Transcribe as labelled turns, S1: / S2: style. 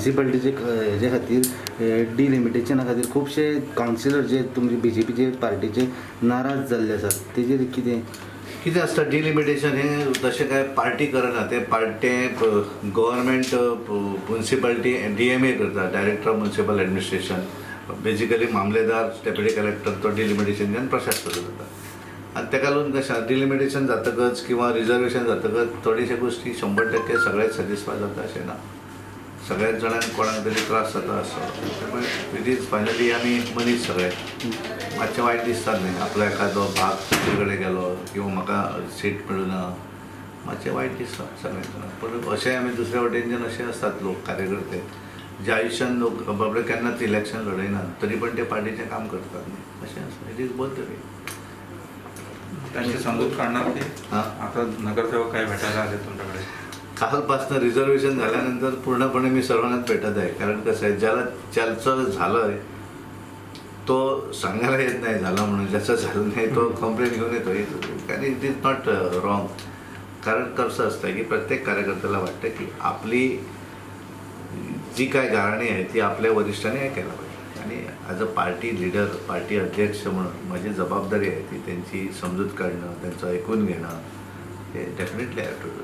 S1: म्युनिसिपालिटीचे हेजे खातीर डिलिमिटेशना खातीर खुबशे कावन्सिलर जे तुमचे BJPचे पार्टीचे नाराज जाल्ले आसात तेजेर कितें
S2: आसता डिलिमिटेशन हे तशें काय पार्टी करना ते गव्हर्मेंट म्युनिसिपालिटी DMA करता, director of municipal administration. Basically मामलेदार डेप्युटी कलेक्टर तो डिलिमिटेशन घेवन प्रोसेस करता जाता आनी तेका लागून कशें डिलिमिटेशन जातकच किंवा रिजर्वेशन जातकच थोडीशे गोष्टी 100% सगळेच सॅटिस्फाय जाता अशें ना. सगळ्याच जाणांक कोणाक तरी त्रास जाता असो त्यामुळे इट इज फायनली आमी मनीस सगळे मातशें वायट दिसता न्ही आपलो एखादो भाग दुसरे कडेन गेलो किंवा म्हाका सीट मेळुना मातशें वायट दिसता सगळ्यांक. पूण अशें आमी दुसऱ्या वटेनच्यान अशे आसतात लोक कार्यकर्ते जे आयुश्यान लोक बाबडे केन्नाच इलेक्शन लडयनात तरी पण ते पार्टीचें काम करतात न्ही अशें आसता. It is both the way.
S3: त्यांची समजूत काढणार की आता नगरसेवक काय भेटायला आले तुमच्याकडे?
S2: कालपासून रिझर्वेशन झाल्यानंतर पूर्णपणे मी सर्वांनाच भेटत आहे. कारण कसं आहे ज्याचं झालंय तो सांगायला येत नाही झाला म्हणून, ज्याचं झालं नाही तो कंप्लेंट घेऊन येतो. कारण इट इज नॉट रॉंग. कारण कसं असतं की प्रत्येक कार्यकर्त्याला वाटतं की आपली जी काय गाणी आहे ती आपल्या वरिष्ठांनी ऐकायला पाहिजे आणि as a party leader party अध्यक्ष म्हणून माझी जबाबदारी आहे ती त्यांची समजूत काढणं, त्यांचं ऐकून घेणं हे डेफिनेटली हॅव टू डू.